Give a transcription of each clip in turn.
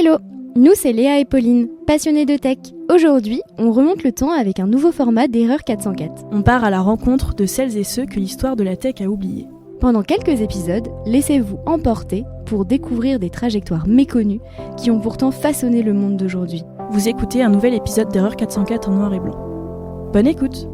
Hello, nous c'est Léa et Pauline, passionnées de tech. Aujourd'hui, on remonte le temps avec un nouveau format d'Erreur 404. On part à la rencontre de celles et ceux que l'histoire de la tech a oubliés. Pendant quelques épisodes, laissez-vous emporter pour découvrir des trajectoires méconnues qui ont pourtant façonné le monde d'aujourd'hui. Vous écoutez un nouvel épisode d'Erreur 404 en noir et blanc. Bonne écoute!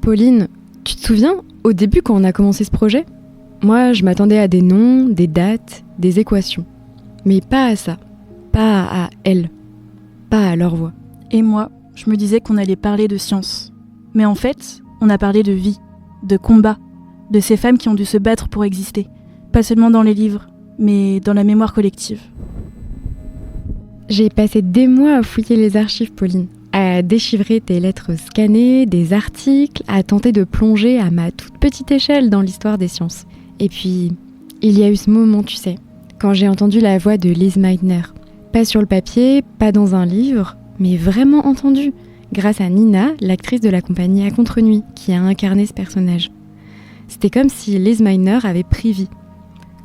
Pauline, tu te souviens, au début quand on a commencé ce projet, moi je m'attendais à des noms, des dates, des équations. Mais pas à ça, pas à elles, pas à leur voix. Et moi, je me disais qu'on allait parler de science. Mais en fait, on a parlé de vie, de combat, de ces femmes qui ont dû se battre pour exister. Pas seulement dans les livres, mais dans la mémoire collective. J'ai passé des mois à fouiller les archives, Pauline, à déchiffrer tes lettres scannées, des articles, à tenter de plonger à ma toute petite échelle dans l'histoire des sciences. Et puis, il y a eu ce moment, tu sais, quand j'ai entendu la voix de Lise Meitner. Pas sur le papier, pas dans un livre, mais vraiment entendue, grâce à Nina, l'actrice de la compagnie À Contre-Nuit, qui a incarné ce personnage. C'était comme si Lise Meitner avait pris vie,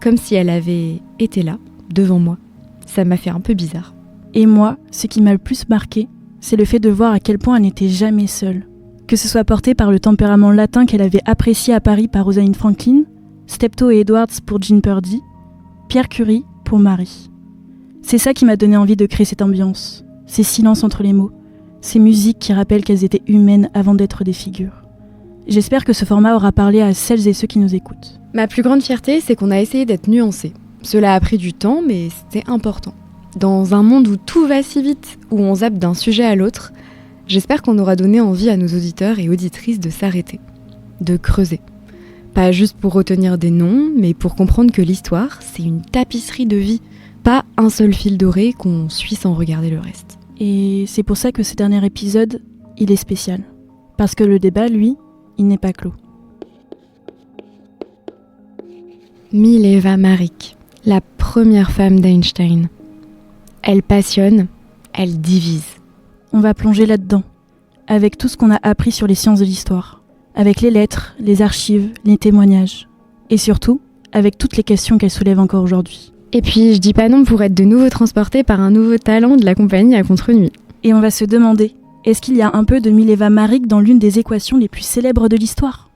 comme si elle avait été là, devant moi. Ça m'a fait un peu bizarre. Et moi, ce qui m'a le plus marqué, c'est le fait de voir à quel point elle n'était jamais seule. Que ce soit porté par le tempérament latin qu'elle avait apprécié à Paris par Rosalind Franklin, Steptoe et Edwards pour Jean Purdy, Pierre Curie pour Marie. C'est ça qui m'a donné envie de créer cette ambiance, ces silences entre les mots, ces musiques qui rappellent qu'elles étaient humaines avant d'être des figures. J'espère que ce format aura parlé à celles et ceux qui nous écoutent. Ma plus grande fierté, c'est qu'on a essayé d'être nuancé. Cela a pris du temps, mais c'était important. Dans un monde où tout va si vite, où on zappe d'un sujet à l'autre, j'espère qu'on aura donné envie à nos auditeurs et auditrices de s'arrêter, de creuser. Pas juste pour retenir des noms, mais pour comprendre que l'histoire, c'est une tapisserie de vie, pas un seul fil doré qu'on suit sans regarder le reste. Et c'est pour ça que ce dernier épisode, il est spécial. Parce que le débat, lui, il n'est pas clos. Mileva Maric, la première femme d'Einstein. Elle passionne, elle divise. On va plonger là-dedans, avec tout ce qu'on a appris sur les sciences de l'histoire, avec les lettres, les archives, les témoignages, et surtout, avec toutes les questions qu'elle soulève encore aujourd'hui. Et puis, je dis pas non pour être de nouveau transportée par un nouveau talent de la compagnie À Contre-Nuit. Et on va se demander, est-ce qu'il y a un peu de Mileva Maric dans l'une des équations les plus célèbres de l'histoire ?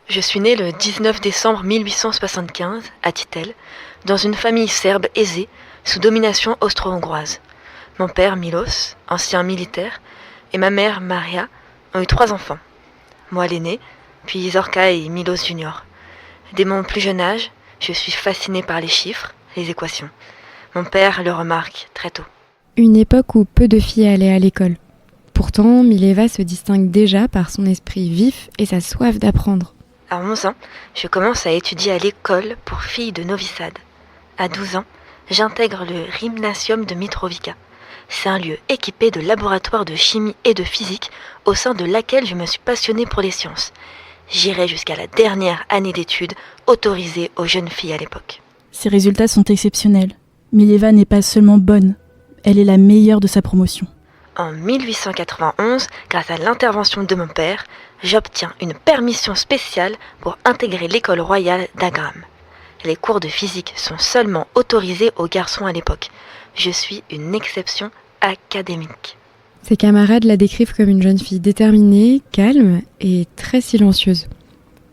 Je suis née le 19 décembre 1875, à Titel, dans une famille serbe aisée, sous domination austro-hongroise. Mon père, Milos, ancien militaire, et ma mère, Maria, ont eu 3 enfants. Moi l'aîné, puis Zorka et Milos Junior. Dès mon plus jeune âge, je suis fascinée par les chiffres, les équations. Mon père le remarque très tôt. Une époque où peu de filles allaient à l'école. Pourtant, Mileva se distingue déjà par son esprit vif et sa soif d'apprendre. À 11 ans, je commence à étudier à l'école pour filles de noviciade. À 12 ans, j'intègre le Gymnasium de Mitrovica. C'est un lieu équipé de laboratoires de chimie et de physique au sein de laquelle je me suis passionnée pour les sciences. J'irai jusqu'à la dernière année d'études autorisée aux jeunes filles à l'époque. Ces résultats sont exceptionnels. Mileva n'est pas seulement bonne, elle est la meilleure de sa promotion. En 1891, grâce à l'intervention de mon père, j'obtiens une permission spéciale pour intégrer l'école royale d'Agram. Les cours de physique sont seulement autorisés aux garçons à l'époque. Je suis une exception académique. Ses camarades la décrivent comme une jeune fille déterminée, calme et très silencieuse.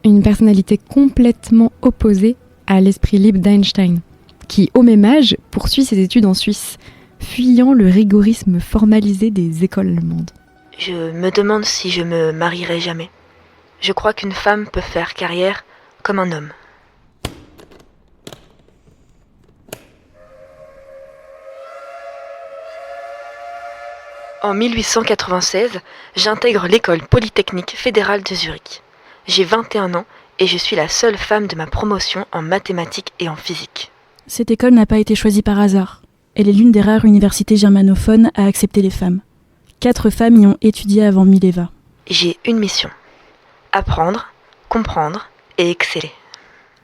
Une personnalité complètement opposée à l'esprit libre d'Einstein, qui, au même âge, poursuit ses études en Suisse, fuyant le rigorisme formalisé des écoles allemandes. Je me demande si je me marierai jamais. Je crois qu'une femme peut faire carrière comme un homme. En 1896, j'intègre l'école polytechnique fédérale de Zurich. J'ai 21 ans et je suis la seule femme de ma promotion en mathématiques et en physique. Cette école n'a pas été choisie par hasard. Elle est l'une des rares universités germanophones à accepter les femmes. 4 femmes y ont étudié avant Mileva. J'ai une mission. Apprendre, comprendre et exceller.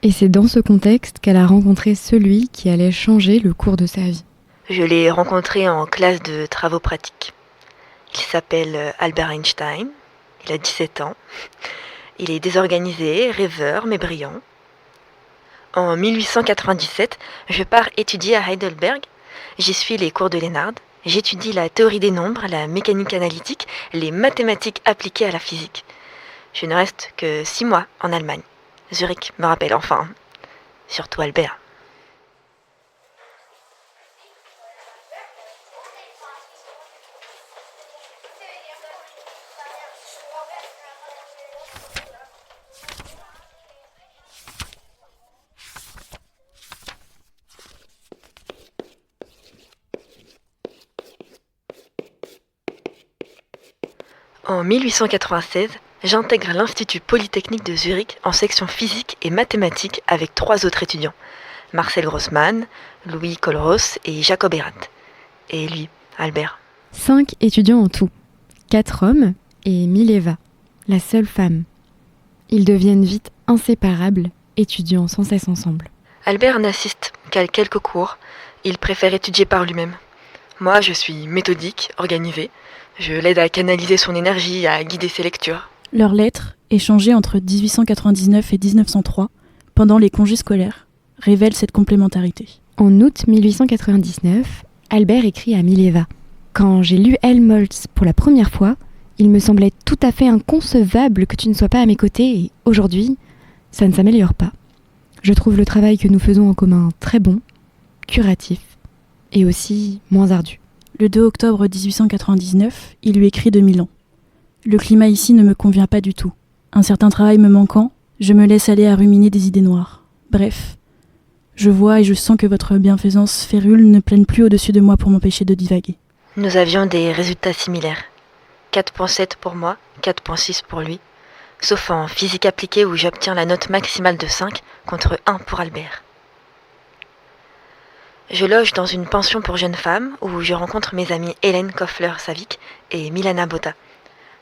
Et c'est dans ce contexte qu'elle a rencontré celui qui allait changer le cours de sa vie. Je l'ai rencontré en classe de travaux pratiques. Il s'appelle Albert Einstein, il a 17 ans. Il est désorganisé, rêveur, mais brillant. En 1897, je pars étudier à Heidelberg. J'y suis les cours de Lennard. J'étudie la théorie des nombres, la mécanique analytique, les mathématiques appliquées à la physique. Je ne reste que 6 mois en Allemagne. Zurich me rappelle enfin, surtout Albert. En 1896, j'intègre l'Institut Polytechnique de Zurich en section physique et mathématiques avec 3 autres étudiants, Marcel Grossmann, Louis Kohlroas et Jacob Erath. Et lui, Albert. 5 étudiants en tout, 4 hommes et Mileva, la seule femme. Ils deviennent vite inséparables, étudiant sans cesse ensemble. Albert n'assiste qu'à quelques cours, il préfère étudier par lui-même. Moi, je suis méthodique, organisée. Je l'aide à canaliser son énergie, à guider ses lectures. Leurs lettres, échangées entre 1899 et 1903, pendant les congés scolaires, révèlent cette complémentarité. En août 1899, Albert écrit à Mileva. Quand j'ai lu Helmholtz pour la première fois, il me semblait tout à fait inconcevable que tu ne sois pas à mes côtés et aujourd'hui, ça ne s'améliore pas. Je trouve le travail que nous faisons en commun très bon, curatif et aussi moins ardu. Le 2 octobre 1899, il lui écrit de Milan. Le climat ici ne me convient pas du tout. Un certain travail me manquant, je me laisse aller à ruminer des idées noires. Bref, je vois et je sens que votre bienfaisance férule ne plane plus au-dessus de moi pour m'empêcher de divaguer. Nous avions des résultats similaires. 4.7 pour moi, 4.6 pour lui. Sauf en physique appliquée où j'obtiens la note maximale de 5 contre 1 pour Albert. Je loge dans une pension pour jeunes femmes où je rencontre mes amies Hélène Koffler-Savic et Milana Bota.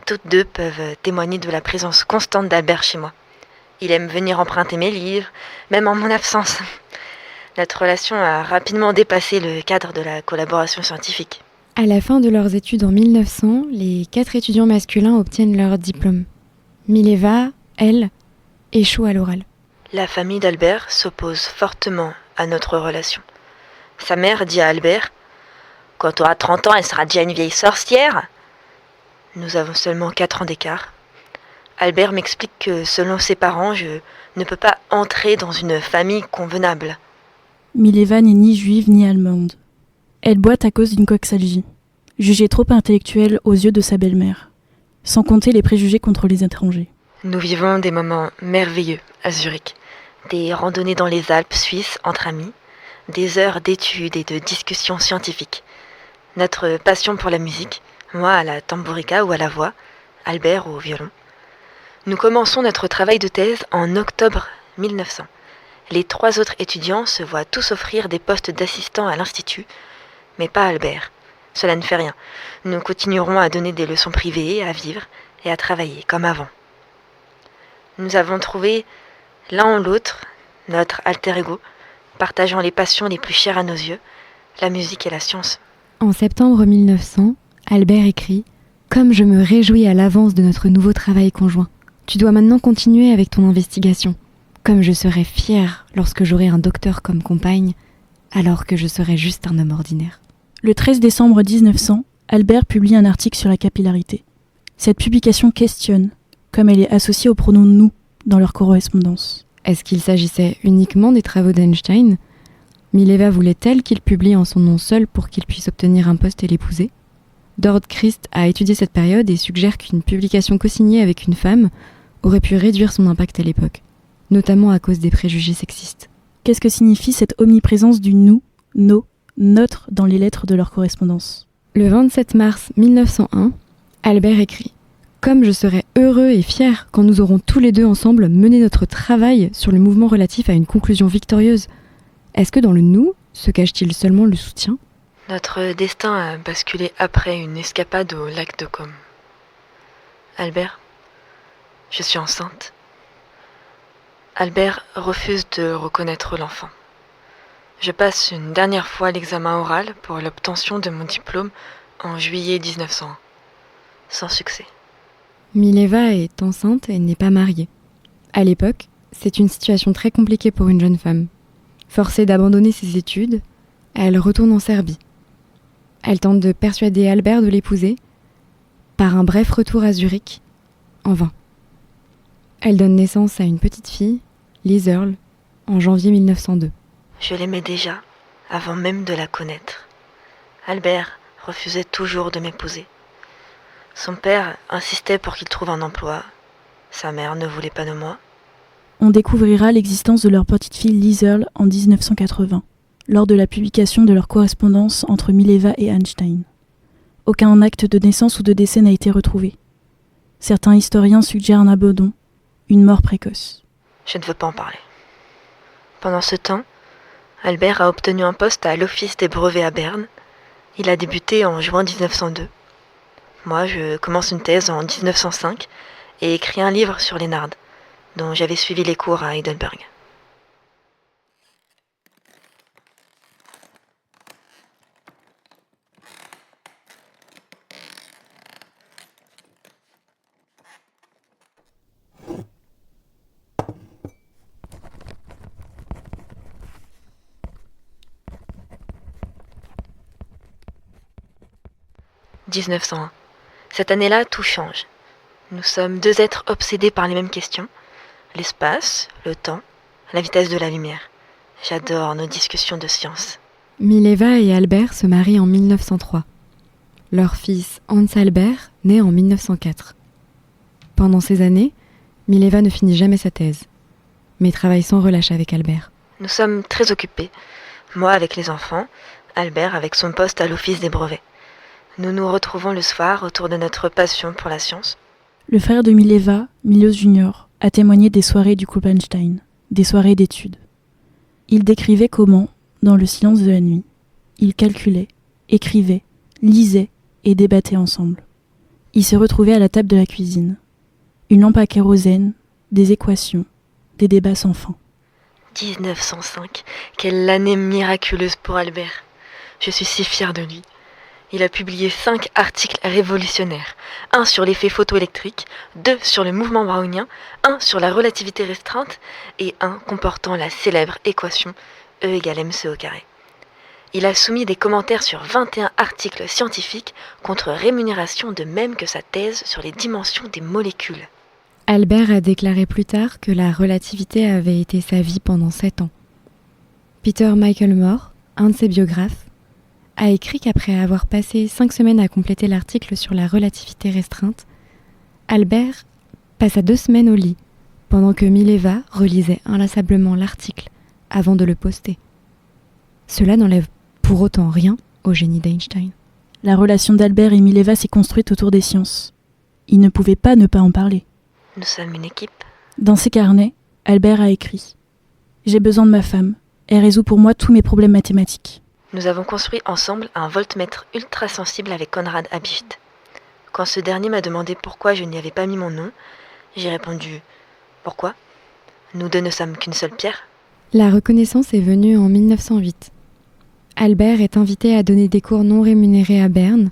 Toutes deux peuvent témoigner de la présence constante d'Albert chez moi. Il aime venir emprunter mes livres, même en mon absence. Notre relation a rapidement dépassé le cadre de la collaboration scientifique. À la fin de leurs études en 1900, les 4 étudiants masculins obtiennent leur diplôme. Mileva, elle, échoue à l'oral. La famille d'Albert s'oppose fortement à notre relation. Sa mère dit à Albert « Quand tu auras 30 ans, elle sera déjà une vieille sorcière !» Nous avons seulement 4 ans d'écart. Albert m'explique que selon ses parents, je ne peux pas entrer dans une famille convenable. Mileva n'est ni juive ni allemande. Elle boite à cause d'une coxalgie, jugée trop intellectuelle aux yeux de sa belle-mère, sans compter les préjugés contre les étrangers. Nous vivons des moments merveilleux à Zurich, des randonnées dans les Alpes suisses entre amis, des heures d'études et de discussions scientifiques. Notre passion pour la musique, moi à la tambourika ou à la voix, Albert au violon. Nous commençons notre travail de thèse en octobre 1900. Les 3 autres étudiants se voient tous offrir des postes d'assistants à l'Institut, mais pas Albert. Cela ne fait rien. Nous continuerons à donner des leçons privées, à vivre et à travailler comme avant. Nous avons trouvé l'un en l'autre notre alter ego, partageant les passions les plus chères à nos yeux, la musique et la science. En septembre 1900, Albert écrit « Comme je me réjouis à l'avance de notre nouveau travail conjoint. Tu dois maintenant continuer avec ton investigation. Comme je serai fière lorsque j'aurai un docteur comme compagne, alors que je serai juste un homme ordinaire. Le 13 décembre 1900, Albert publie un article sur la capillarité. Cette publication questionne, comme elle est associée au pronom « nous » dans leur correspondance. Est-ce qu'il s'agissait uniquement des travaux d'Einstein ? Mileva voulait-elle qu'il publie en son nom seul pour qu'il puisse obtenir un poste et l'épouser ? Dord Christ a étudié cette période et suggère qu'une publication co-signée avec une femme aurait pu réduire son impact à l'époque, notamment à cause des préjugés sexistes. Qu'est-ce que signifie cette omniprésence du « nous », « nos », « notre » dans les lettres de leur correspondance ? Le 27 mars 1901, Albert écrit « Comme je serai heureux et fier quand nous aurons tous les deux ensemble mené notre travail sur le mouvement relatif à une conclusion victorieuse. Est-ce que dans le « nous » se cache-t-il seulement le soutien ? Notre destin a basculé après une escapade au lac de Côme. Albert, je suis enceinte. Albert refuse de reconnaître l'enfant. Je passe une dernière fois l'examen oral pour l'obtention de mon diplôme en juillet 1901. Sans succès. Mileva est enceinte et n'est pas mariée. À l'époque, c'est une situation très compliquée pour une jeune femme. Forcée d'abandonner ses études, elle retourne en Serbie. Elle tente de persuader Albert de l'épouser, par un bref retour à Zurich, en vain. Elle donne naissance à une petite fille, Liz Earle, en janvier 1902. Je l'aimais déjà, avant même de la connaître. Albert refusait toujours de m'épouser. Son père insistait pour qu'il trouve un emploi. Sa mère ne voulait pas de moi. On découvrira l'existence de leur petite fille Liz Earle en 1980, lors de la publication de leur correspondance entre Mileva et Einstein. Aucun acte de naissance ou de décès n'a été retrouvé. Certains historiens suggèrent un abandon, une mort précoce. Je ne veux pas en parler. Pendant ce temps, Albert a obtenu un poste à l'Office des brevets à Berne. Il a débuté en juin 1902. Moi, je commence une thèse en 1905 et écris un livre sur les nardes, dont j'avais suivi les cours à Heidelberg. « 1901. Cette année-là, tout change. Nous sommes deux êtres obsédés par les mêmes questions. L'espace, le temps, la vitesse de la lumière. J'adore nos discussions de science. » Mileva et Albert se marient en 1903. Leur fils Hans Albert naît en 1904. Pendant ces années, Mileva ne finit jamais sa thèse, mais travaille sans relâche avec Albert. Nous sommes très occupés. Moi avec les enfants, Albert avec son poste à l'Office des brevets. Nous nous retrouvons le soir autour de notre passion pour la science. Le frère de Mileva, Milos Junior, a témoigné des soirées du couple Einstein, des soirées d'études. Il décrivait comment, dans le silence de la nuit, ils calculaient, écrivaient, lisaient et débattaient ensemble. Ils se retrouvaient à la table de la cuisine. Une lampe à kérosène, des équations, des débats sans fin. 1905, quelle année miraculeuse pour Albert. Je suis si fière de lui. Il a publié 5 articles révolutionnaires, un sur l'effet photoélectrique, 2 sur le mouvement brownien, 1 sur la relativité restreinte et 1 comportant la célèbre équation E égale mc au carré. Il a soumis des commentaires sur 21 articles scientifiques contre rémunération, de même que sa thèse sur les dimensions des molécules. Albert a déclaré plus tard que la relativité avait été sa vie pendant 7 ans. Peter Michael Moore, un de ses biographes, a écrit qu'après avoir passé 5 semaines à compléter l'article sur la relativité restreinte, Albert passa 2 semaines au lit, pendant que Mileva relisait inlassablement l'article avant de le poster. Cela n'enlève pour autant rien au génie d'Einstein. La relation d'Albert et Mileva s'est construite autour des sciences. Ils ne pouvaient pas ne pas en parler. Nous sommes une équipe. Dans ses carnets, Albert a écrit « J'ai besoin de ma femme. Elle résout pour moi tous mes problèmes mathématiques. » Nous avons construit ensemble un voltmètre ultra sensible avec Konrad Abicht. Quand ce dernier m'a demandé pourquoi je n'y avais pas mis mon nom, j'ai répondu « Pourquoi ? Nous deux ne sommes qu'une seule pierre. » La reconnaissance est venue en 1908. Albert est invité à donner des cours non rémunérés à Berne,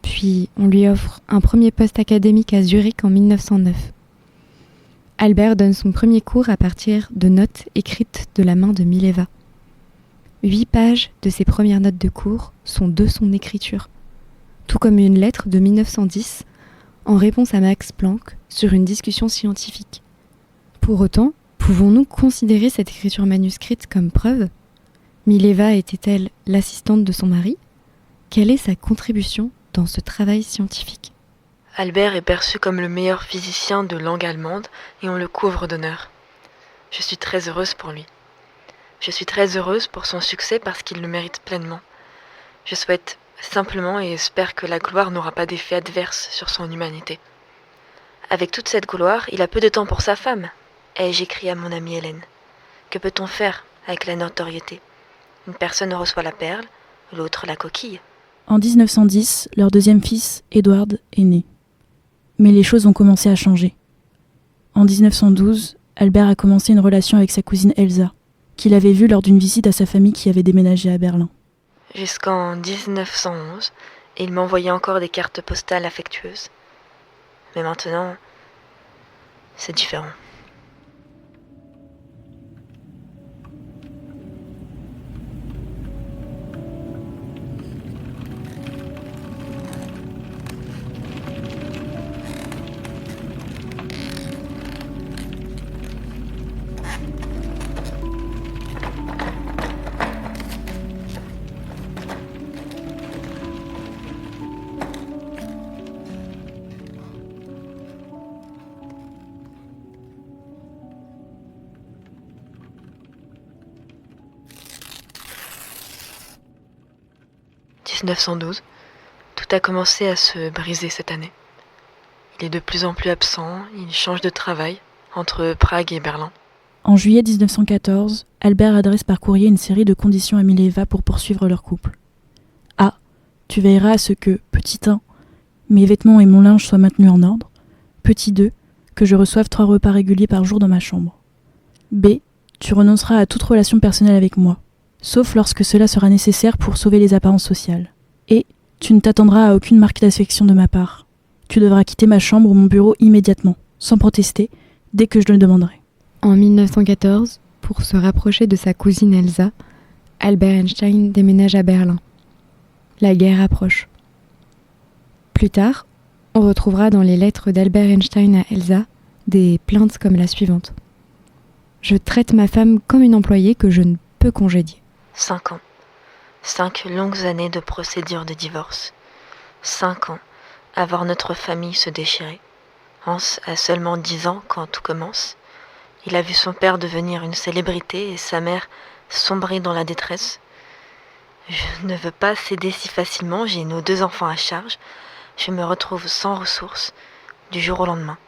puis on lui offre un premier poste académique à Zurich en 1909. Albert donne son premier cours à partir de notes écrites de la main de Mileva. 8 pages de ses premières notes de cours sont de son écriture, tout comme une lettre de 1910 en réponse à Max Planck sur une discussion scientifique. Pour autant, pouvons-nous considérer cette écriture manuscrite comme preuve ? Mileva était-elle l'assistante de son mari ? Quelle est sa contribution dans ce travail scientifique ? Albert est perçu comme le meilleur physicien de langue allemande et on le couvre d'honneur. Je suis très heureuse pour lui. Je suis très heureuse pour son succès parce qu'il le mérite pleinement. Je souhaite simplement et espère que la gloire n'aura pas d'effet adverse sur son humanité. Avec toute cette gloire, il a peu de temps pour sa femme. Et j'écris à mon amie Hélène. Que peut-on faire avec la notoriété ? Une personne reçoit la perle, l'autre la coquille. En 1910, leur deuxième fils, Edward, est né. Mais les choses ont commencé à changer. En 1912, Albert a commencé une relation avec sa cousine Elsa, qu'il avait vue lors d'une visite à sa famille qui avait déménagé à Berlin. Jusqu'en 1911, il m'envoyait encore des cartes postales affectueuses. Mais maintenant, c'est différent. « 1912, tout a commencé à se briser cette année. Il est de plus en plus absent, il change de travail entre Prague et Berlin. En juillet 1914, Albert adresse par courrier une série de conditions à Mileva pour poursuivre leur couple. A. Tu veilleras à ce que, petit 1, mes vêtements et mon linge soient maintenus en ordre. Petit 2, que je reçoive 3 repas réguliers par jour dans ma chambre. B. Tu renonceras à toute relation personnelle avec moi, sauf lorsque cela sera nécessaire pour sauver les apparences sociales. Et tu ne t'attendras à aucune marque d'affection de ma part. Tu devras quitter ma chambre ou mon bureau immédiatement, sans protester, dès que je le demanderai. En 1914, pour se rapprocher de sa cousine Elsa, Albert Einstein déménage à Berlin. La guerre approche. Plus tard, on retrouvera dans les lettres d'Albert Einstein à Elsa des plaintes comme la suivante. « Je traite ma femme comme une employée que je ne peux congédier. » 5 ans. 5 longues années de procédure de divorce. 5 ans à voir notre famille se déchirer. Hans a seulement 10 ans quand tout commence. Il a vu son père devenir une célébrité et sa mère sombrer dans la détresse. Je ne veux pas céder si facilement, j'ai nos 2 enfants à charge. Je me retrouve sans ressources du jour au lendemain.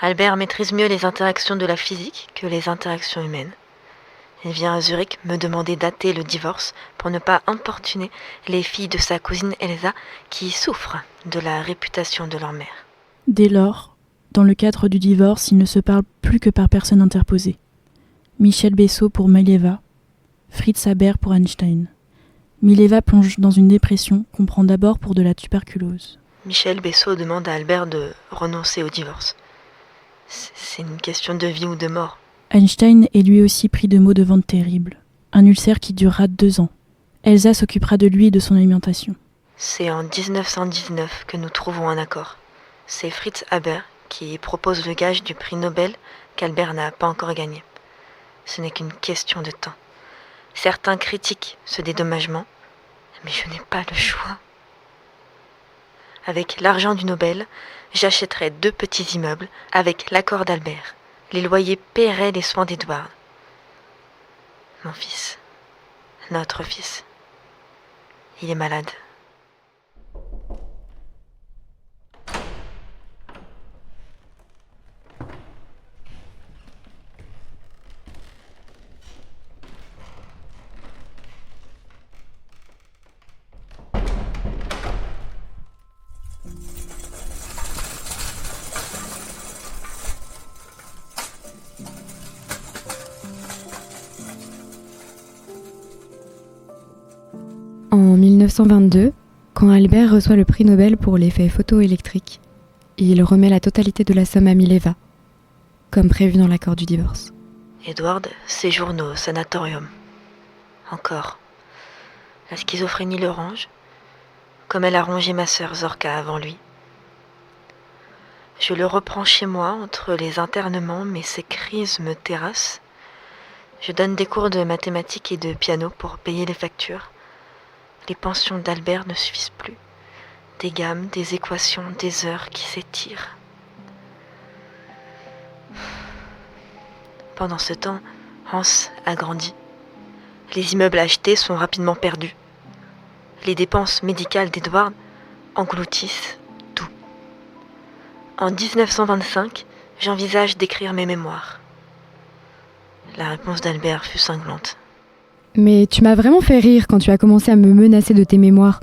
Albert maîtrise mieux les interactions de la physique que les interactions humaines. Il vient à Zurich me demander d'ater le divorce pour ne pas importuner les filles de sa cousine Elsa qui souffrent de la réputation de leur mère. Dès lors, dans le cadre du divorce, ils ne se parlent plus que par personne interposée. Michel Bessot pour Mileva, Fritz Haber pour Einstein. Mileva plonge dans une dépression qu'on prend d'abord pour de la tuberculose. Michel Bessot demande à Albert de renoncer au divorce. C'est une question de vie ou de mort. Einstein est lui aussi pris de maux de ventre terribles, un ulcère qui durera 2 ans. Elsa s'occupera de lui et de son alimentation. C'est en 1919 que nous trouvons un accord. C'est Fritz Haber qui propose le gage du prix Nobel qu'Albert n'a pas encore gagné. Ce n'est qu'une question de temps. Certains critiquent ce dédommagement, mais je n'ai pas le choix. Avec l'argent du Nobel, j'achèterai 2 petits immeubles avec l'accord d'Albert. Les loyers paieraient les soins d'Edward. Mon fils, notre fils, il est malade. En 1922, quand Albert reçoit le prix Nobel pour l'effet photoélectrique, il remet la totalité de la somme à Mileva, comme prévu dans l'accord du divorce. Edward séjourne au sanatorium. Encore. La schizophrénie le ronge, comme elle a rongé ma sœur Zorka avant lui. Je le reprends chez moi entre les internements, mais ces crises me terrassent. Je donne des cours de mathématiques et de piano pour payer les factures. Les pensions d'Albert ne suffisent plus. Des gammes, des équations, des heures qui s'étirent. Pendant ce temps, Hans a grandi. Les immeubles achetés sont rapidement perdus. Les dépenses médicales d'Edward engloutissent tout. En 1925, j'envisage d'écrire mes mémoires. La réponse d'Albert fut cinglante. Mais tu m'as vraiment fait rire quand tu as commencé à me menacer de tes mémoires.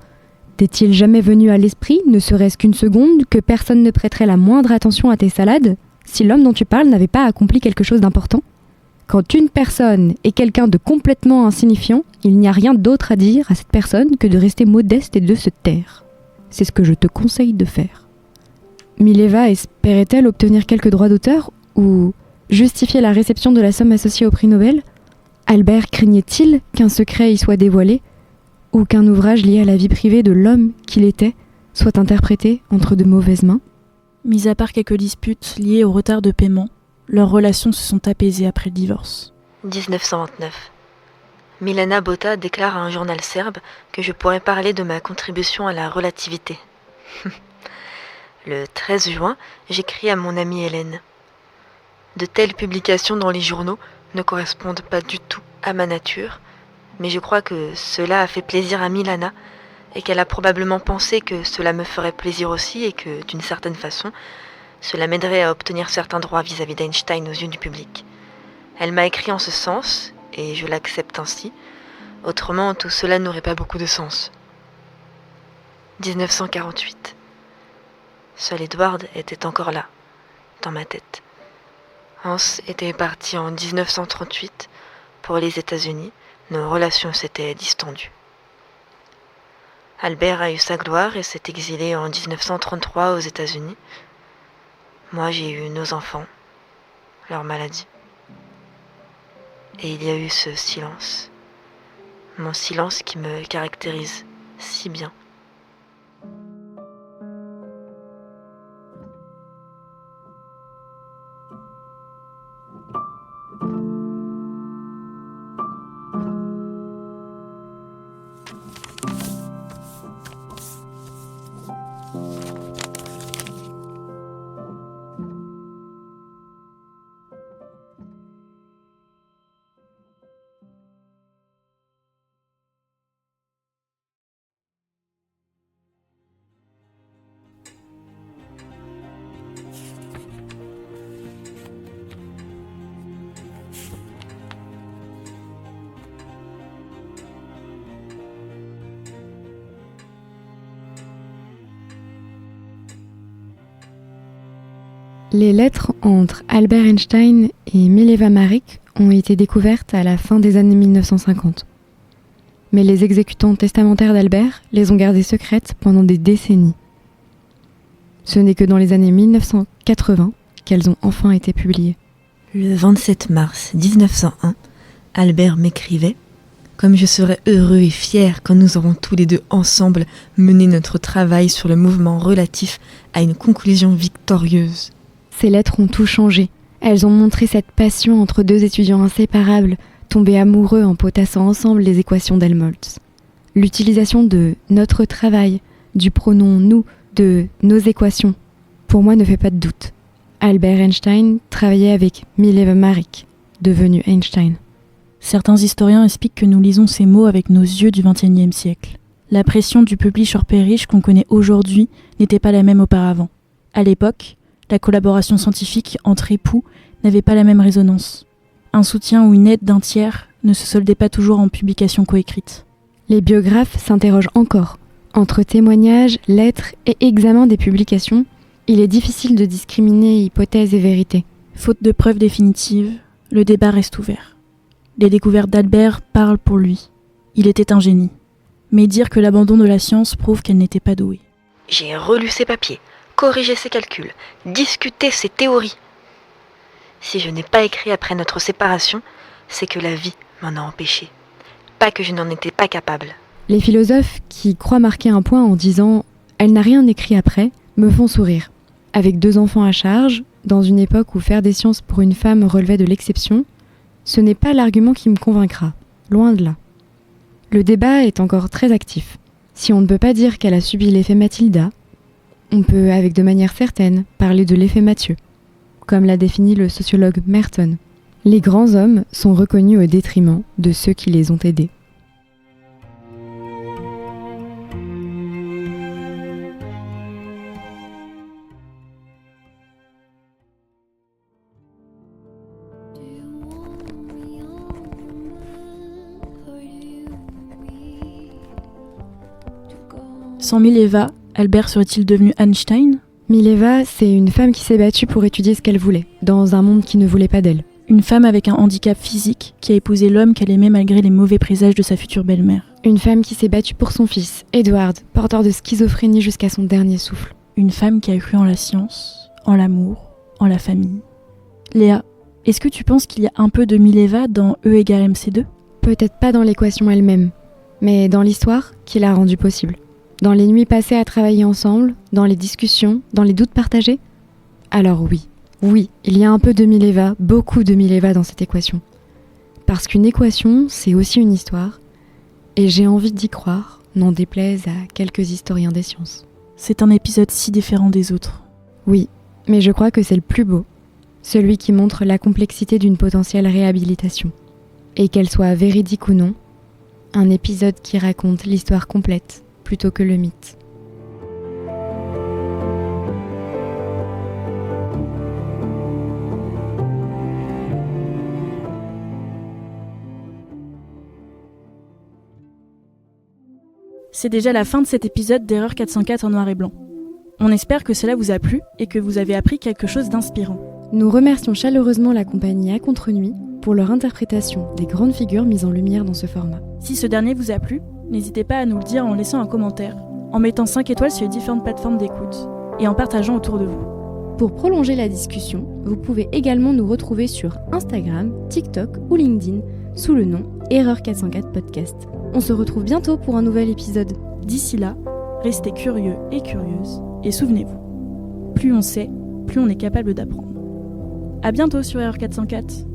T'est-il jamais venu à l'esprit, ne serait-ce qu'une seconde, que personne ne prêterait la moindre attention à tes salades, si l'homme dont tu parles n'avait pas accompli quelque chose d'important ? Quand une personne est quelqu'un de complètement insignifiant, il n'y a rien d'autre à dire à cette personne que de rester modeste et de se taire. C'est ce que je te conseille de faire. Mileva espérait-elle obtenir quelques droits d'auteur ou justifier la réception de la somme associée au prix Nobel ? Albert craignait-il qu'un secret y soit dévoilé ou qu'un ouvrage lié à la vie privée de l'homme qu'il était soit interprété entre de mauvaises mains ? Mis à part quelques disputes liées au retard de paiement, leurs relations se sont apaisées après le divorce. 1929. Milana Bota déclare à un journal serbe que je pourrais parler de ma contribution à la relativité. Le 13 juin, j'écris à mon amie Hélène. De telles publications dans les journaux ne correspondent pas du tout à ma nature, mais je crois que cela a fait plaisir à Milana et qu'elle a probablement pensé que cela me ferait plaisir aussi et que, d'une certaine façon, cela m'aiderait à obtenir certains droits vis-à-vis d'Einstein aux yeux du public. Elle m'a écrit en ce sens, et je l'accepte ainsi. Autrement, tout cela n'aurait pas beaucoup de sens. 1948. Seul Edward était encore là, dans ma tête. Hans était parti en 1938 pour les États-Unis. Nos relations s'étaient distendues. Albert a eu sa gloire et s'est exilé en 1933 aux États-Unis. Moi, j'ai eu nos enfants, leur maladie. Et il y a eu ce silence. Mon silence qui me caractérise si bien. Les lettres entre Albert Einstein et Mileva Maric ont été découvertes à la fin des années 1950. Mais les exécutants testamentaires d'Albert les ont gardées secrètes pendant des décennies. Ce n'est que dans les années 1980 qu'elles ont enfin été publiées. Le 27 mars 1901, Albert m'écrivait « Comme je serai heureux et fier quand nous aurons tous les deux ensemble mené notre travail sur le mouvement relatif à une conclusion victorieuse. » Ces lettres ont tout changé. Elles ont montré cette passion entre deux étudiants inséparables, tombés amoureux en potassant ensemble les équations d'Helmholtz. L'utilisation de « notre travail », du pronom « nous », de « nos équations », pour moi ne fait pas de doute. Albert Einstein travaillait avec Mileva Maric, devenu Einstein. Certains historiens expliquent que nous lisons ces mots avec nos yeux du XXIe siècle. La pression du publish or perish qu'on connaît aujourd'hui n'était pas la même auparavant. À l'époque, la collaboration scientifique entre époux n'avait pas la même résonance. Un soutien ou une aide d'un tiers ne se soldait pas toujours en publication coécrite. Les biographes s'interrogent encore. Entre témoignages, lettres et examen des publications, il est difficile de discriminer hypothèse et vérité. Faute de preuves définitives, le débat reste ouvert. Les découvertes d'Albert parlent pour lui. Il était un génie. Mais dire que l'abandon de la science prouve qu'elle n'était pas douée. J'ai relu ses papiers, corrigé ses calculs, discuté ses théories. Si je n'ai pas écrit après notre séparation, c'est que la vie m'en a empêché. Pas que je n'en étais pas capable. Les philosophes qui croient marquer un point en disant « elle n'a rien écrit après » me font sourire. Avec 2 enfants à charge, dans une époque où faire des sciences pour une femme relevait de l'exception, ce n'est pas l'argument qui me convaincra, loin de là. Le débat est encore très actif. Si on ne peut pas dire qu'elle a subi l'effet Mathilda, on peut, avec de manière certaine, parler de l'effet Mathieu, comme l'a défini le sociologue Merton. Les grands hommes sont reconnus au détriment de ceux qui les ont aidés. Sans Mileva, Albert serait-il devenu Einstein ? Mileva, c'est une femme qui s'est battue pour étudier ce qu'elle voulait, dans un monde qui ne voulait pas d'elle. Une femme avec un handicap physique qui a épousé l'homme qu'elle aimait malgré les mauvais présages de sa future belle-mère. Une femme qui s'est battue pour son fils, Edward, porteur de schizophrénie jusqu'à son dernier souffle. Une femme qui a cru en la science, en l'amour, en la famille. Léa, est-ce que tu penses qu'il y a un peu de Mileva dans E = MC2 ? Peut-être pas dans l'équation elle-même, mais dans l'histoire qui l'a rendue possible. Dans les nuits passées à travailler ensemble, dans les discussions, dans les doutes partagés ? Alors oui, il y a un peu de Mileva, beaucoup de Mileva dans cette équation. Parce qu'une équation, c'est aussi une histoire, et j'ai envie d'y croire, n'en déplaise à quelques historiens des sciences. C'est un épisode si différent des autres. Oui, mais je crois que c'est le plus beau, celui qui montre la complexité d'une potentielle réhabilitation. Et qu'elle soit véridique ou non, un épisode qui raconte l'histoire complète, plutôt que le mythe. C'est déjà la fin de cet épisode d'Erreur 404 en noir et blanc. On espère que cela vous a plu et que vous avez appris quelque chose d'inspirant. Nous remercions chaleureusement la compagnie À Contre-Nuit pour leur interprétation des grandes figures mises en lumière dans ce format. Si ce dernier vous a plu, n'hésitez pas à nous le dire en laissant un commentaire, en mettant 5 étoiles sur les différentes plateformes d'écoute et en partageant autour de vous. Pour prolonger la discussion, vous pouvez également nous retrouver sur Instagram, TikTok ou LinkedIn sous le nom Erreur 404 Podcast. On se retrouve bientôt pour un nouvel épisode. D'ici là, restez curieux et curieuses et souvenez-vous, plus on sait, plus on est capable d'apprendre. À bientôt sur Erreur 404.